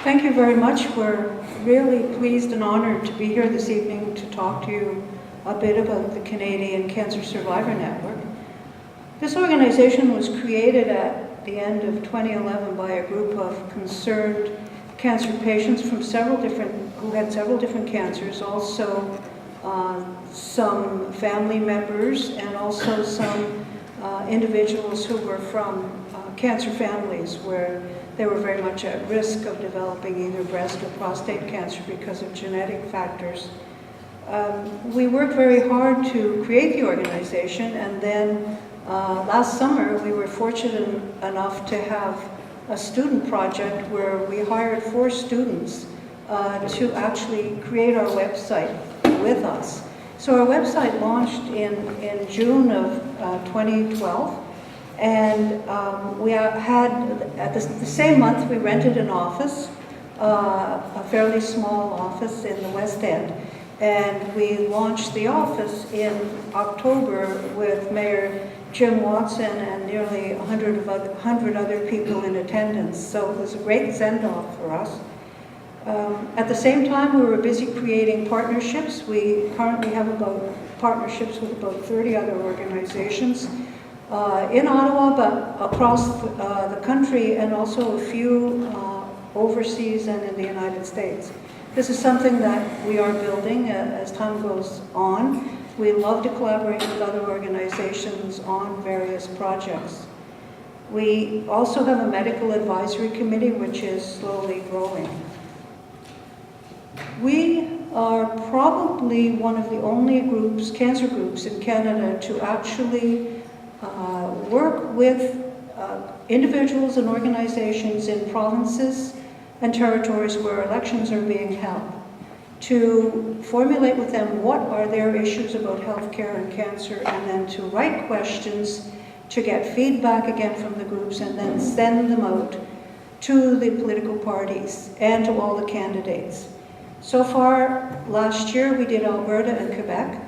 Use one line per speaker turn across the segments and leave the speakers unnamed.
Thank you very much. We're really pleased and honored to be here this evening to talk to you a bit about the Canadian Cancer Survivor Network. This organization was created at the end of 2011 by a group of concerned cancer patients from who had several different cancers, also some family members and also some individuals who were from cancer families where they were very much at risk of developing either breast or prostate cancer because of genetic factors. We worked very hard to create the organization, and then last summer we were fortunate enough to have a student project where we hired 4 students to actually create our website with us. So our website launched in June of 2012. And we had, at the same month, we rented an office, a fairly small office in the West End. And we launched the office in October with Mayor Jim Watson and nearly 100 other people in attendance. So it was a great send-off for us. At the same time, we were busy creating partnerships. We currently have partnerships with about 30 other organizations. In Ottawa, but across the country, and also a few overseas and in the United States. This is something that we are building as time goes on. We love to collaborate with other organizations on various projects. We also have a medical advisory committee, which is slowly growing. We are probably one of the only cancer groups in Canada to actually work with individuals and organizations in provinces and territories where elections are being held to formulate with them what are their issues about healthcare and cancer, and then to write questions to get feedback again from the groups and then send them out to the political parties and to all the candidates. So far, last year we did Alberta and Quebec.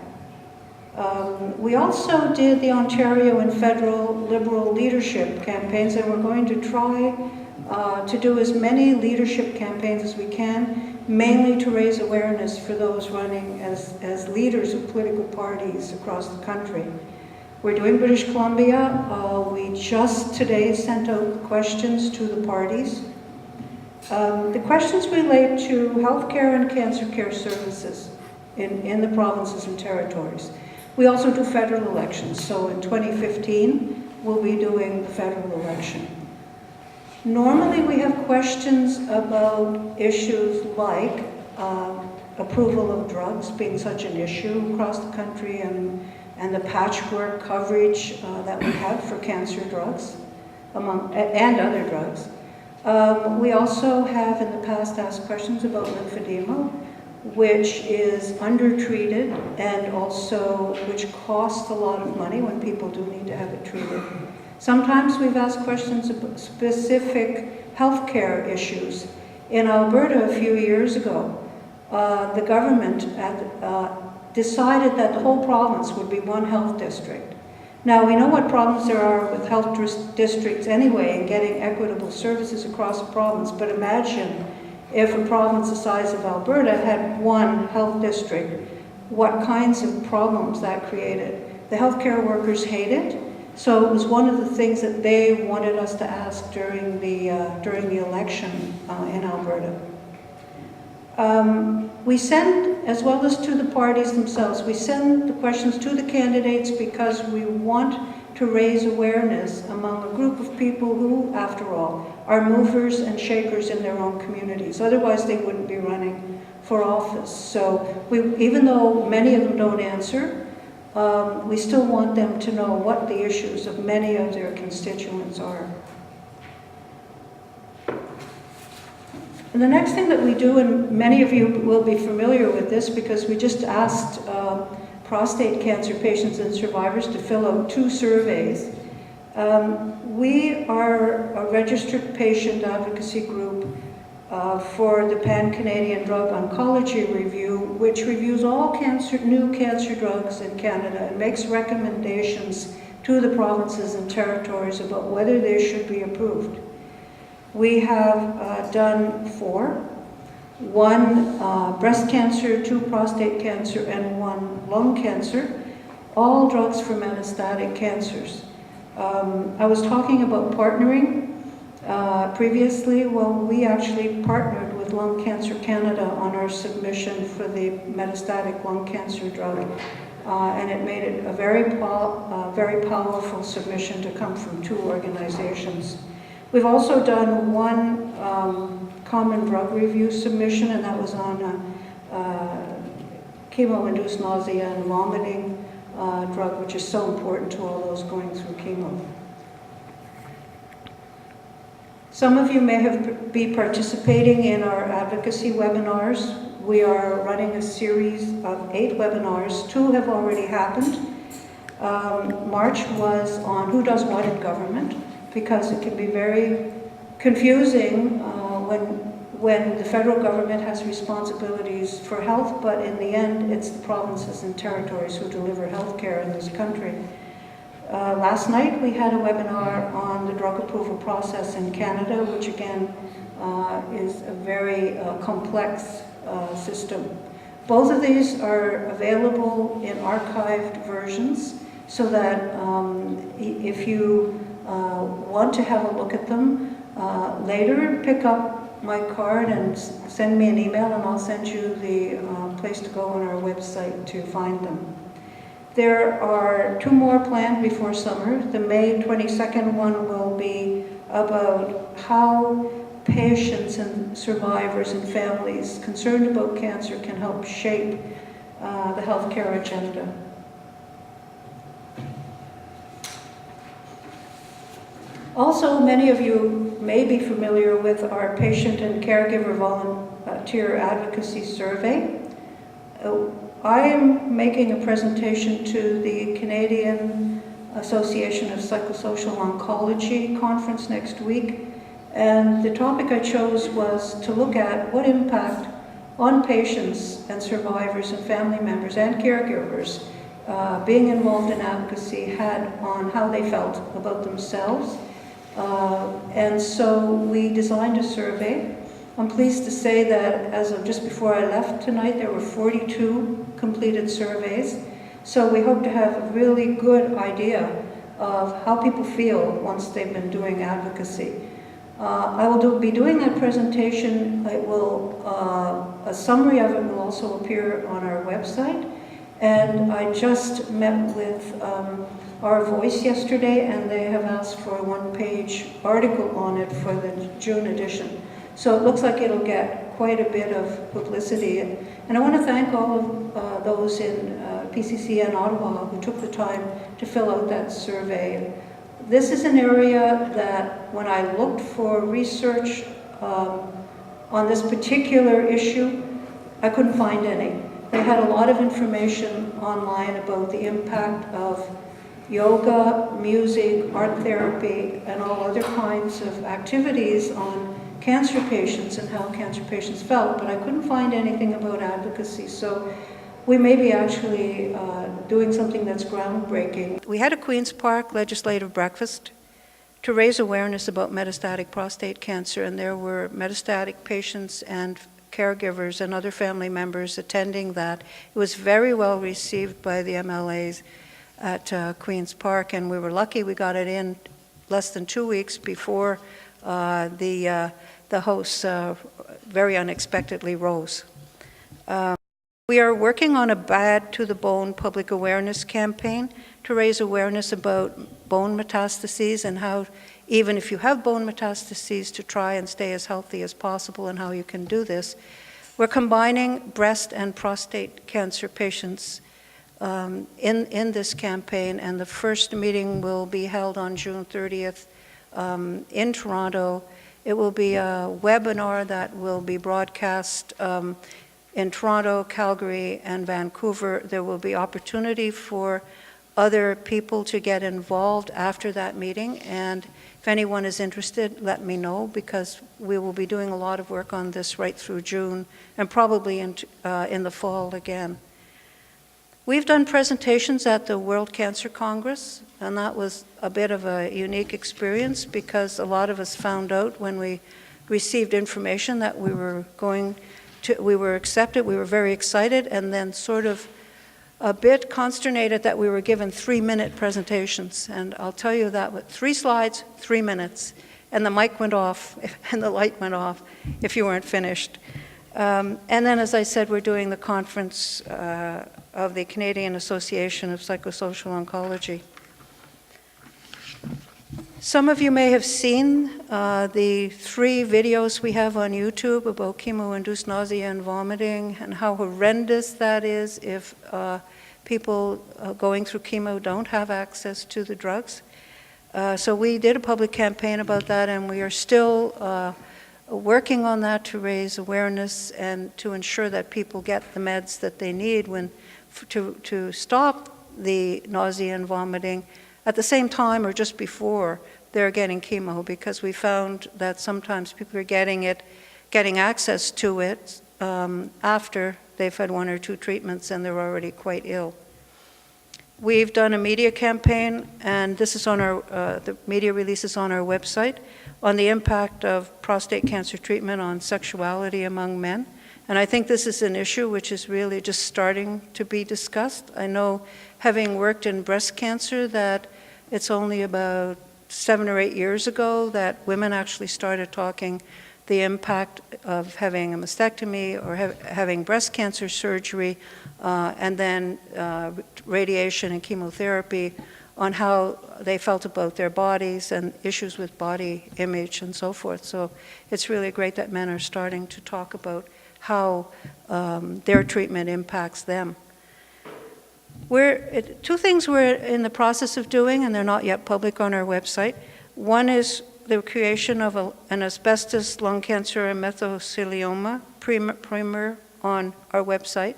We also did the Ontario and federal Liberal leadership campaigns, and we're going to try to do as many leadership campaigns as we can, mainly to raise awareness for those running as leaders of political parties across the country. We're doing British Columbia. We just today sent out questions to the parties. The questions relate to healthcare and cancer care services in the provinces and territories. We also do federal elections, so in 2015, we'll be doing the federal election. Normally, we have questions about issues like approval of drugs being such an issue across the country and the patchwork coverage that we have for cancer drugs and other drugs. We also have in the past asked questions about lymphedema, which is undertreated and also which costs a lot of money when people do need to have it treated. Sometimes we've asked questions about specific healthcare issues. In Alberta a few years ago, the government decided that the whole province would be one health district. Now, we know what problems there are with health districts anyway in getting equitable services across the province, but imagine if a province the size of Alberta had one health district, what kinds of problems that created. The healthcare workers hate it, so it was one of the things that they wanted us to ask during the election in Alberta. We send, as well as to the parties themselves, we send the questions to the candidates because we want to raise awareness among a group of people who, after all, are movers and shakers in their own communities. Otherwise, they wouldn't be running for office. So even though many of them don't answer, we still want them to know what the issues of many of their constituents are. And the next thing that we do, and many of you will be familiar with this because we just asked prostate cancer patients and survivors to fill out 2 surveys. We are a registered patient advocacy group for the Pan-Canadian Drug Oncology Review, which reviews all new cancer drugs in Canada and makes recommendations to the provinces and territories about whether they should be approved. We have done 4. 1 breast cancer, 2 prostate cancer, and 1 lung cancer, all drugs for metastatic cancers. I was talking about partnering previously. Well, we actually partnered with Lung Cancer Canada on our submission for the metastatic lung cancer drug, and it made it a very powerful submission to come from 2 organizations. We've also done 1 common drug review submission, and that was on chemo-induced nausea and vomiting drug, which is so important to all those going through chemo. Some of you may be participating in our advocacy webinars. We are running a series of 8 webinars. 2 have already happened. March was on who does what in government, because it can be very confusing when the federal government has responsibilities for health, but in the end, it's the provinces and territories who deliver health care in this country. Last night, we had a webinar on the drug approval process in Canada, which again is a very complex system. Both of these are available in archived versions, so that if you want to have a look at them later, pick up my card and send me an email, and I'll send you the place to go on our website to find them. There are 2 more planned before summer. The May 22nd one will be about how patients and survivors and families concerned about cancer can help shape the healthcare agenda. Also, many of you may be familiar with our patient and caregiver volunteer advocacy survey. I am making a presentation to the Canadian Association of Psychosocial Oncology conference next week, and the topic I chose was to look at what impact on patients and survivors and family members and caregivers being involved in advocacy had on how they felt about themselves. And so we designed a survey. I'm pleased to say that as of just before I left tonight, there were 42 completed surveys. So we hope to have a really good idea of how people feel once they've been doing advocacy. I will be doing that presentation. A summary of it will also appear on our website. And I just met with Our Voice yesterday, and they have asked for a 1-page article on it for the June edition. So it looks like it'll get quite a bit of publicity. And I want to thank all of those in PCCN Ottawa who took the time to fill out that survey. This is an area that when I looked for research on this particular issue, I couldn't find any. They had a lot of information online about the impact of yoga, music, art therapy, and all other kinds of activities on cancer patients and how cancer patients felt, but I couldn't find anything about advocacy. So we may be actually doing something that's groundbreaking. We had a Queen's Park legislative breakfast to raise awareness about metastatic prostate cancer, and there were metastatic patients and caregivers and other family members attending that. It was very well received by the MLAs at Queen's Park, and we were lucky we got it in less than 2 weeks before the hosts very unexpectedly rose. We are working on a Bad to the Bone public awareness campaign to raise awareness about bone metastases and how, even if you have bone metastases, to try and stay as healthy as possible and how you can do this. We're combining breast and prostate cancer patients in this campaign, and the first meeting will be held on June 30th in Toronto. It will be a webinar that will be broadcast in Toronto, Calgary, and Vancouver. There will be opportunity for other people to get involved after that meeting, and if anyone is interested, let me know, because we will be doing a lot of work on this right through June and probably in the fall again. We've done presentations at the World Cancer Congress, and that was a bit of a unique experience because a lot of us found out when we received information that we were accepted, we were very excited, and then sort of a bit consternated that we were given 3-minute presentations. And I'll tell you that with 3 slides, 3 minutes, and the mic went off and the light went off if you weren't finished. And then, as I said, we're doing the conference of the Canadian Association of Psychosocial Oncology. Some of you may have seen the 3 videos we have on YouTube about chemo-induced nausea and vomiting and how horrendous that is if people going through chemo don't have access to the drugs. So we did a public campaign about that, and we are still working on that to raise awareness and to ensure that people get the meds that they need to stop the nausea and vomiting at the same time or just before they're getting chemo, because we found that sometimes people are getting access to it after they've had 1 or 2 treatments and they're already quite ill. We've done a media campaign, and this is on the media release is on our website, on the impact of prostate cancer treatment on sexuality among men. And I think this is an issue which is really just starting to be discussed. I know, having worked in breast cancer, that it's only about 7 or 8 years ago that women actually started talking the impact of having a mastectomy or having breast cancer surgery and then radiation and chemotherapy, on how they felt about their bodies and issues with body image and so forth. So it's really great that men are starting to talk about how their treatment impacts them. 2 things we're in the process of doing, and they're not yet public on our website. One is the creation of an asbestos, lung cancer, and mesothelioma primer on our website,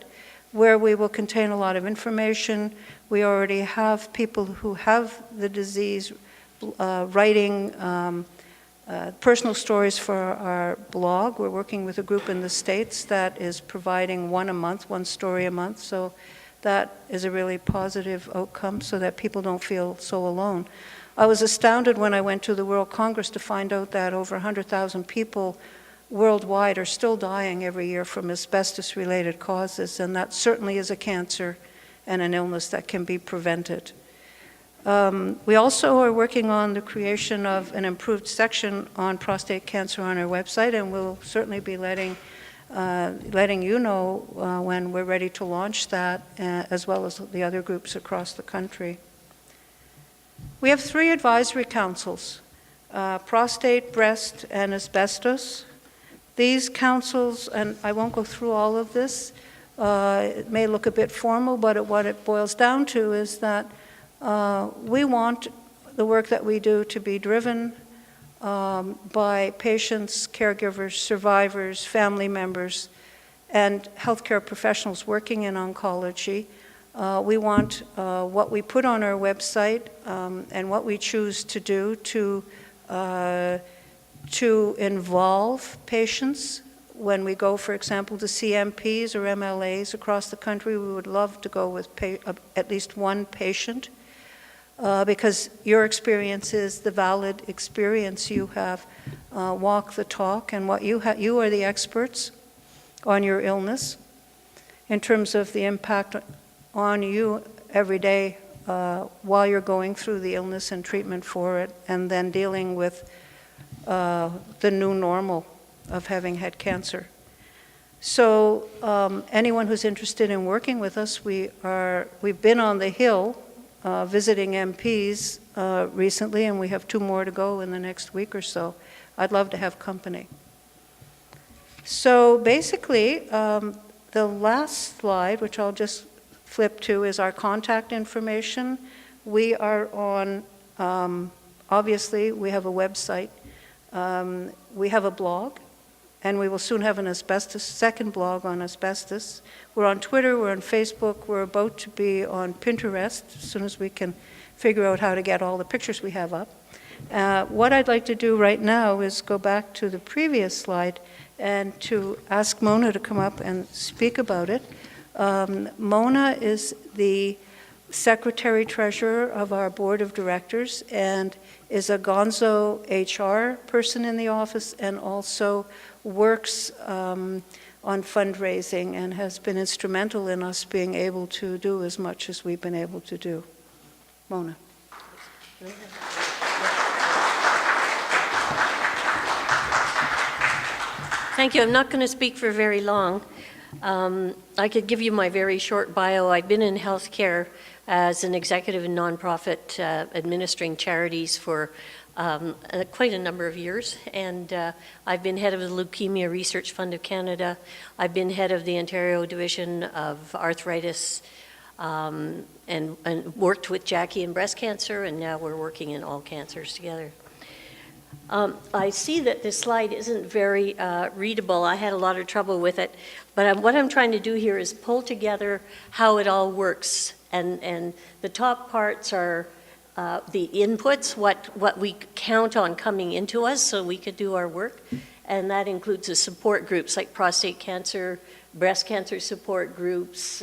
where we will contain a lot of information. We already have people who have the disease writing personal stories for our blog. We're working with a group in the States that is providing 1 a month, 1 story a month. So that is a really positive outcome so that people don't feel so alone. I was astounded when I went to the World Congress to find out that over 100,000 people worldwide are still dying every year from asbestos-related causes, and that certainly is a cancer and an illness that can be prevented. We also are working on the creation of an improved section on prostate cancer on our website, and we'll certainly be letting you know when we're ready to launch that, as well as the other groups across the country. We have 3 advisory councils, prostate, breast, and asbestos. These councils, and I won't go through all of this, it may look a bit formal, but what it boils down to is that we want the work that we do to be driven by patients, caregivers, survivors, family members, and healthcare professionals working in oncology. We want what we put on our website and what we choose to do to involve patients. When we go, for example, to see MPs or MLAs across the country, we would love to go with at least 1 patient because your experience is the valid experience you have. Walk the talk, and what you are the experts on your illness in terms of the impact on you every day while you're going through the illness and treatment for it, and then dealing with the new normal of having had cancer. So anyone who's interested in working with us, we've been on the Hill visiting MPs recently, and we have 2 more to go in the next week or so. I'd love to have company. So basically, the last slide, which I'll just flip to, is our contact information. We are on, obviously, we have a website. We have a blog, and we will soon have an second blog on asbestos. We're on Twitter, we're on Facebook, we're about to be on Pinterest as soon as we can figure out how to get all the pictures we have up. What I'd like to do right now is go back to the previous slide and to ask Mona to come up and speak about it. Mona is the secretary-treasurer of our board of directors and is a gonzo HR person in the office and also works on fundraising and has been instrumental in us being able to do as much as we've been able to do. Mona.
Thank you. I'm not going to speak for very long. I could give you my very short bio. I've been in healthcare as an executive in nonprofit administering charities for quite a number of years, and I've been head of the Leukemia Research Fund of Canada. I've been head of the Ontario Division of Arthritis and worked with Jackie in breast cancer, and now we're working in all cancers together. I see that this slide isn't very readable. I had a lot of trouble with it, but what I'm trying to do here is pull together how it all works, and the top parts are the inputs, what we count on coming into us so we could do our work, and that includes the support groups like prostate cancer, breast cancer support groups,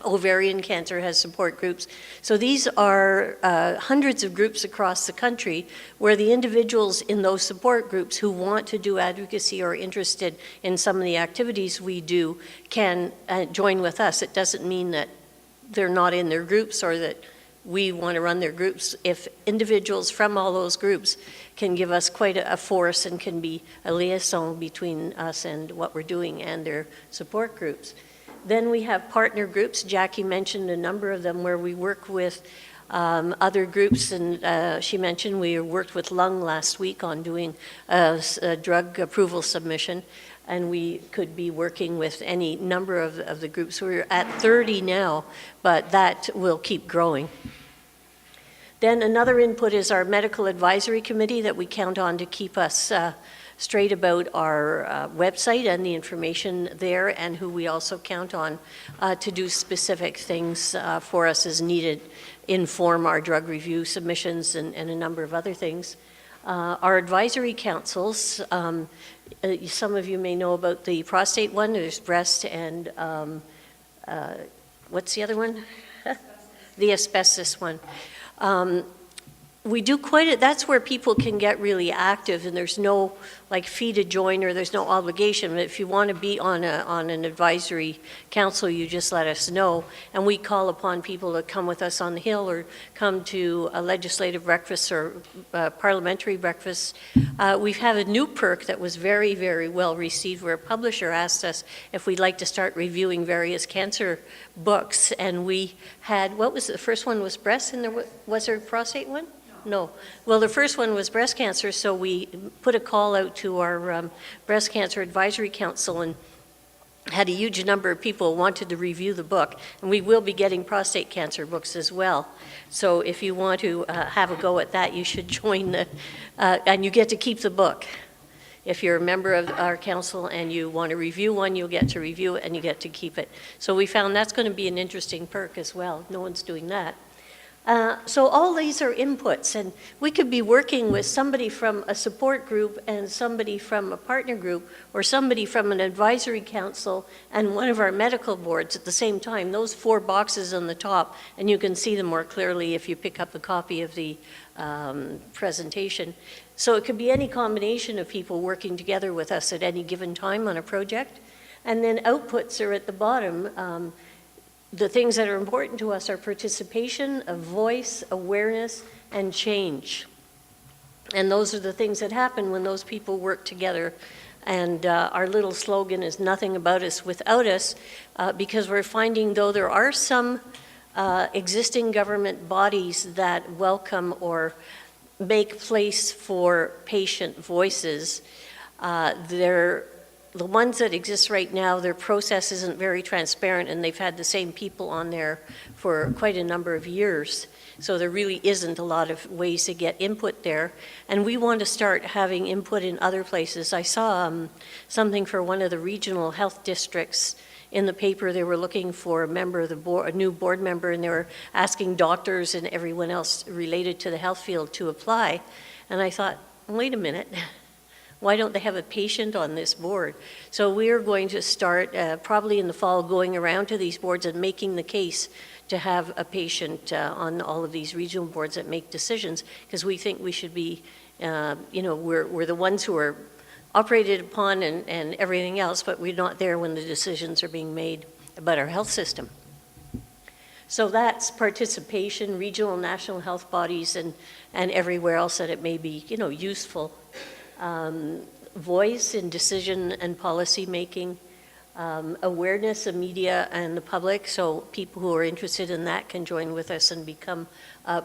ovarian cancer has support groups. So these are hundreds of groups across the country where the individuals in those support groups who want to do advocacy or are interested in some of the activities we do can join with us. It doesn't mean that they're not in their groups or that we want to run their groups. If individuals from all those groups can give us quite a force and can be a liaison between us and what we're doing and their support groups. Then we have partner groups. Jackie mentioned a number of them where we work with other groups, and she mentioned we worked with Lung last week on doing a drug approval submission, and we could be working with any number of the groups. We're at 30 now, but that will keep growing. Then another input is our medical advisory committee that we count on to keep us straight about our website and the information there, and who we also count on to do specific things for us as needed, inform our drug review submissions and a number of other things. Our advisory councils, some of you may know about the prostate one, there's breast and what's the other one? The asbestos one. We do that's where people can get really active, and there's no fee to join, or there's no obligation. But if you want to be on an advisory council, you just let us know, and we call upon people to come with us on the Hill or come to a legislative breakfast or parliamentary breakfast. We've had a new perk that was very, very well received, where a publisher asked us if we'd like to start reviewing various cancer books, and we had, what was the first one was breast, and was there a prostate one? No. Well, the first one was breast cancer, so we put a call out to our Breast Cancer Advisory Council and had a huge number of people who wanted to review the book. And we will be getting prostate cancer books as well. So if you want to have a go at that, you should join and you get to keep the book. If you're a member of our council and you want to review one, you'll get to review it and you get to keep it. So we found that's going to be an interesting perk as well. No one's doing that. So all these are inputs, and we could be working with somebody from a support group and somebody from a partner group or somebody from an advisory council and one of our medical boards at the same time. Those 4 boxes on the top, and you can see them more clearly if you pick up a copy of the presentation. So it could be any combination of people working together with us at any given time on a project. And then outputs are at the bottom. The things that are important to us are participation, a voice, awareness, and change. And those are the things that happen when those people work together. And our little slogan is nothing about us without us, because we're finding, though there are some existing government bodies that welcome or make place for patient voices, the ones that exist right now, their process isn't very transparent, and they've had the same people on there for quite a number of years. So there really isn't a lot of ways to get input there. And we want to start having input in other places. I saw something for one of the regional health districts in the paper. They were looking for a member of the board, a new board member, and they were asking doctors and everyone else related to the health field to apply. And I thought, wait a minute. Why don't they have a patient on this board? So we are going to start probably in the fall going around to these boards and making the case to have a patient on all of these regional boards that make decisions, because we think we should be, we're the ones who are operated upon and everything else, but we're not there when the decisions are being made about our health system. So that's participation, regional and national health bodies, and everywhere else that it may be, useful. Voice in decision and policy making, awareness of media and the public, so people who are interested in that can join with us and become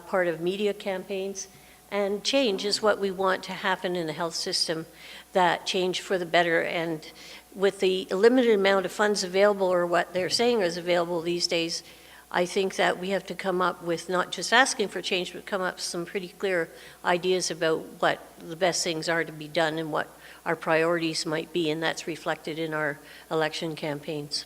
part of media campaigns. And change is what we want to happen in the health system, that change for the better. And with the limited amount of funds available, or what they're saying is available these days, I think that we have to come up with not just asking for change, but come up with some pretty clear ideas about what the best things are to be done and what our priorities might be, and that's reflected in our election campaigns.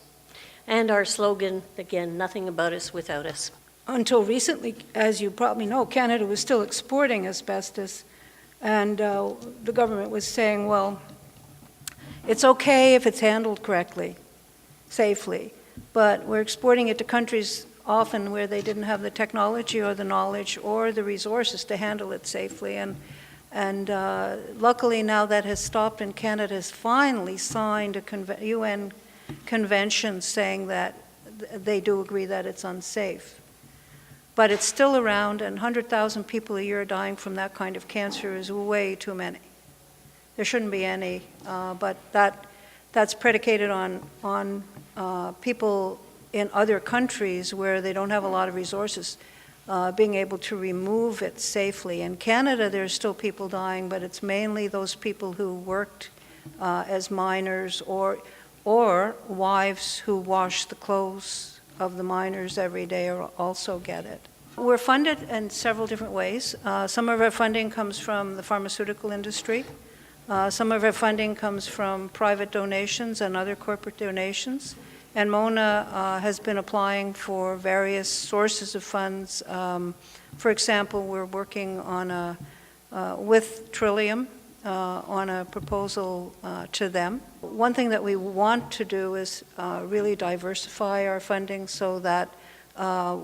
And our slogan, again, nothing about us without us.
Until recently, as you probably know, Canada was still exporting asbestos, and the government was saying, well, it's okay if it's handled correctly, safely, but we're exporting it to countries often where they didn't have the technology or the knowledge or the resources to handle it safely. And luckily now that has stopped, and Canada has finally signed a UN convention saying that they do agree that it's unsafe. But it's still around, and 100,000 people a year dying from that kind of cancer is way too many. There shouldn't be any, but that's predicated on people in other countries where they don't have a lot of resources being able to remove it safely. In Canada, there's still people dying, but it's mainly those people who worked as miners or wives who wash the clothes of the miners every day also get it. We're funded in several different ways. Some of our funding comes from the pharmaceutical industry. Some of our funding comes from private donations and other corporate donations. And Mona has been applying for various sources of funds. For example, we're working on with Trillium on a proposal to them. One thing that we want to do is really diversify our funding so that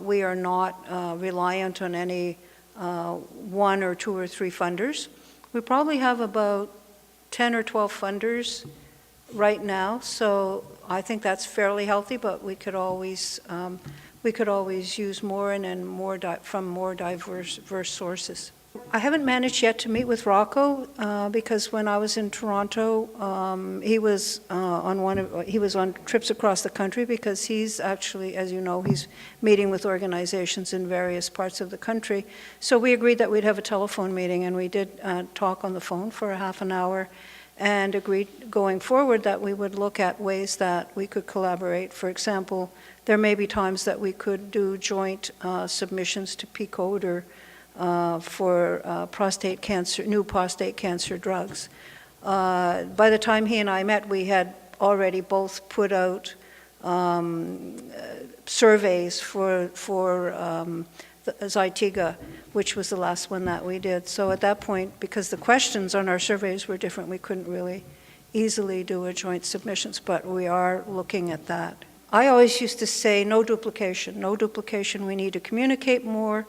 we are not reliant on any one or two or three funders. We probably have about 10 or 12 funders right now, so I think that's fairly healthy, but we could always use more and more from more diverse sources. I haven't managed yet to meet with Rocco because when I was in Toronto, he was on trips across the country because he's actually, as you know, he's meeting with organizations in various parts of the country. So we agreed that we'd have a telephone meeting, and we did talk on the phone for a half an hour, and agreed going forward that we would look at ways that we could collaborate. For example, there may be times that we could do joint submissions to PCODE or for prostate cancer, new prostate cancer drugs. By the time he and I met, we had already both put out surveys for Zytiga, which was the last one that we did. So at that point, because the questions on our surveys were different, we couldn't really easily do a joint submissions, but we are looking at that. I always used to say no duplication, no duplication. We need to communicate more.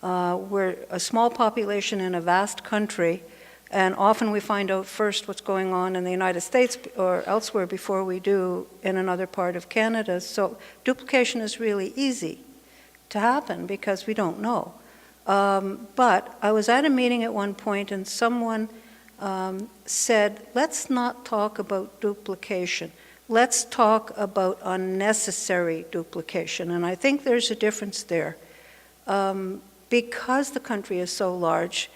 We're a small population in a vast country, and often we find out first what's going on in the United States or elsewhere before we do in another part of Canada. So duplication is really easy to happen because we don't know. But I was at a meeting at one point, and someone said, let's not talk about duplication. Let's talk about unnecessary duplication. And I think there's a difference there. Because the country is so large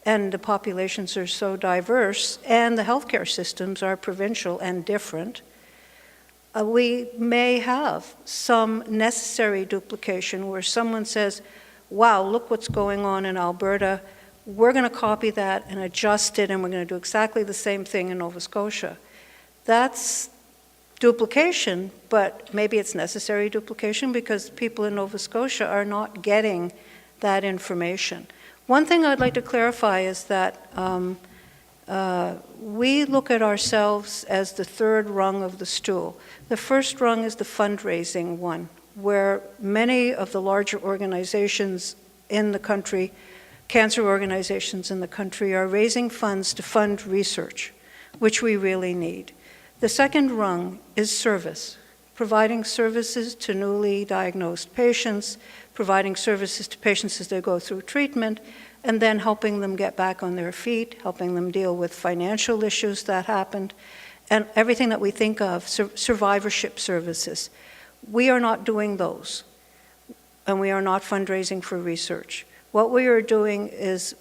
and the populations are so diverse and the healthcare systems are provincial and different, we may have some necessary duplication where someone says, wow, look what's going on in Alberta. We're going to copy that and adjust it, and we're going to do exactly the same thing in Nova Scotia. That's duplication, but maybe it's necessary duplication because people in Nova Scotia are not getting that information. One thing I'd like to clarify is that We look at ourselves as the third rung of the stool. The first rung is the fundraising one, where many of the larger organizations in the country, cancer organizations in the country, are raising funds to fund research, which we really need. The second rung is service, providing services to newly diagnosed patients, providing services to patients as they go through treatment, and then helping them get back on their feet, helping them deal with financial issues that happened, and everything that we think of, survivorship services. We are not doing those, and we are not fundraising for research. What we are doing is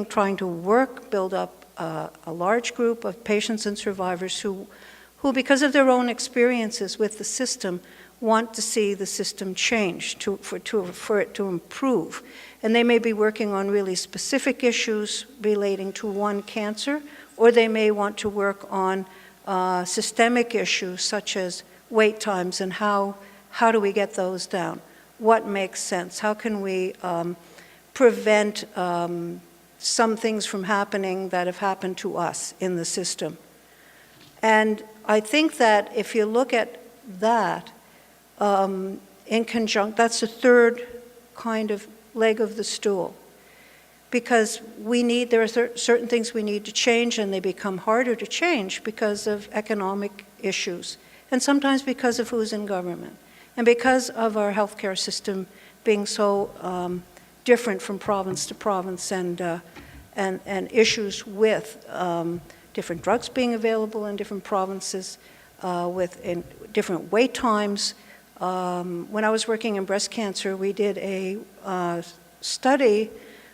trying to build up a large group of patients and survivors who, because of their own experiences with the system, want to see the system change for it to improve. And they may be working on really specific issues relating to one cancer, or they may want to work on systemic issues such as wait times and how do we get those down? What makes sense? How can we prevent some things from happening that have happened to us in the system? And I think that if you look at that in conjunction, that's the third kind of leg of the stool. Because there are certain things we need to change, and they become harder to change because of economic issues, and sometimes because of who's in government, and because of our healthcare system being so different from province to province, and issues with different drugs being available in different provinces, in different wait times. When I was working in breast cancer, we did a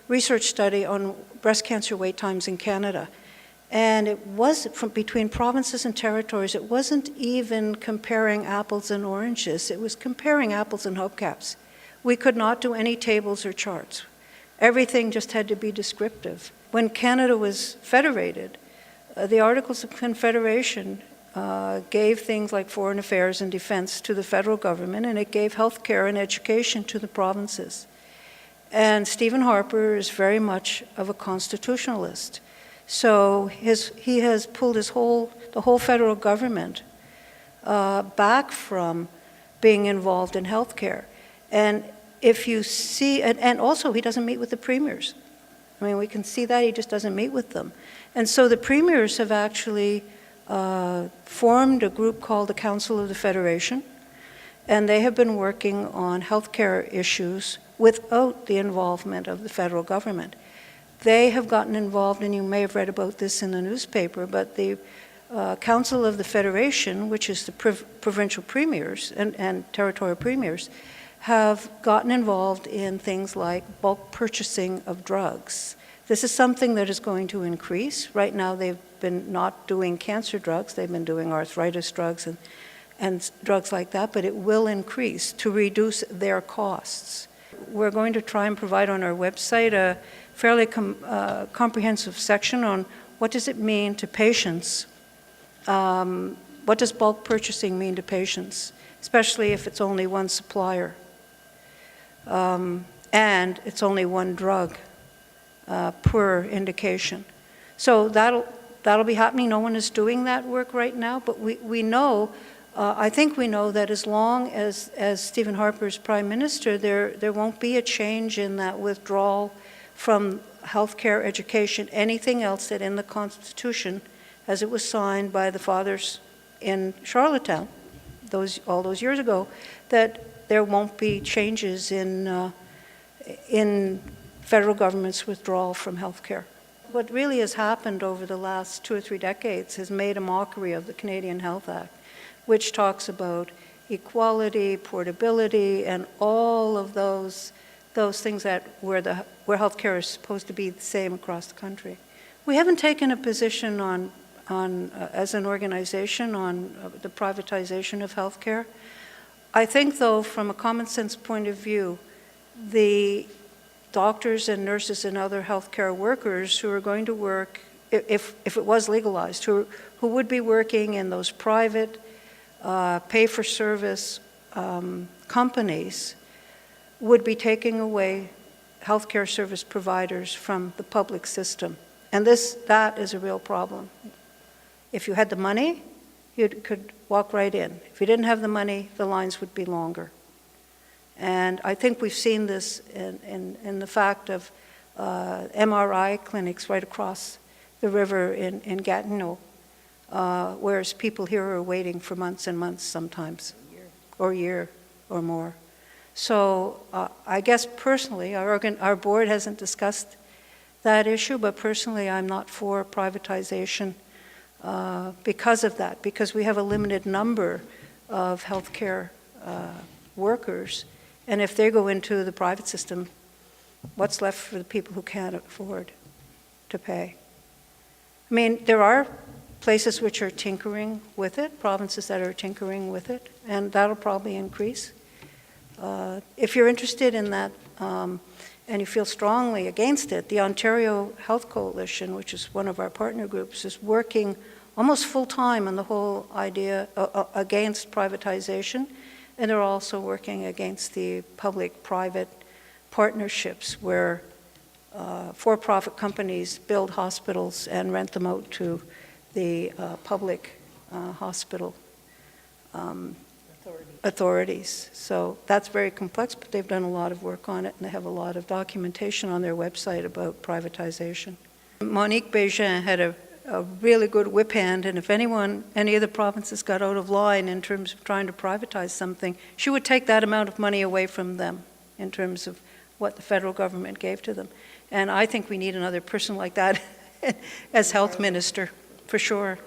research study on breast cancer wait times in Canada. And it was between provinces and territories. It wasn't even comparing apples and oranges. It was comparing apples and hubcaps. We could not do any tables or charts. Everything just had to be descriptive. When Canada was federated, the Articles of Confederation gave things like foreign affairs and defense to the federal government, and it gave healthcare and education to the provinces. And Stephen Harper is very much of a constitutionalist. So he has pulled the whole federal government back from being involved in healthcare. And if you see, and also he doesn't meet with the premiers. I mean, we can see that he just doesn't meet with them. And so the premiers have actually formed a group called the Council of the Federation, and they have been working on healthcare issues without the involvement of the federal government. They have gotten involved, and you may have read about this in the newspaper, but the Council of the Federation, which is the provincial premiers and territorial premiers, have gotten involved in things like bulk purchasing of drugs. This is something that is going to increase. Right now they've been not doing cancer drugs, they've been doing arthritis drugs and drugs like that, but it will increase to reduce their costs. We're going to try and provide on our website a fairly comprehensive section on what does it mean to patients, what does bulk purchasing mean to patients, especially if it's only one supplier, and it's only one drug per indication. So that'll be happening. No one is doing that work right now, but we know, I think we know that as long as Stephen Harper is Prime Minister, there won't be a change in that withdrawal from healthcare, education, anything else that in the Constitution, as it was signed by the fathers in Charlottetown all those years ago, that there won't be changes in federal government's withdrawal from healthcare. What really has happened over the last 2 or 3 decades has made a mockery of the Canadian Health Act, which talks about equality, portability, and all of those things that where healthcare is supposed to be the same across the country. We haven't taken a position on as an organization on the privatization of healthcare. I think, though, from a common sense point of view, the doctors and nurses and other healthcare workers who are going to work, if it was legalized, who would be working in those private pay-for-service companies would be taking away healthcare service providers from the public system. And that is a real problem. If you had the money, you could walk right in. If you didn't have the money, the lines would be longer. And I think we've seen this in the fact of MRI clinics right across the river in Gatineau, whereas people here are waiting for months and months sometimes, or a year or more. So I guess personally, our board hasn't discussed that issue, but personally I'm not for privatization because of that, because we have a limited number of healthcare workers, and if they go into the private system, what's left for the people who can't afford to pay? I mean, there are places which are tinkering with it, provinces that are tinkering with it, and that'll probably increase. If you're interested in that and you feel strongly against it, the Ontario Health Coalition, which is one of our partner groups, is working almost full-time on the whole idea against privatization, and they're also working against the public-private partnerships where for-profit companies build hospitals and rent them out to the public hospital authorities. So that's very complex, but they've done a lot of work on it, and they have a lot of documentation on their website about privatization. Monique Bégin had a really good whip hand, and if any of the provinces got out of line in terms of trying to privatize something, she would take that amount of money away from them in terms of what the federal government gave to them. And I think we need another person like that as health minister, for sure.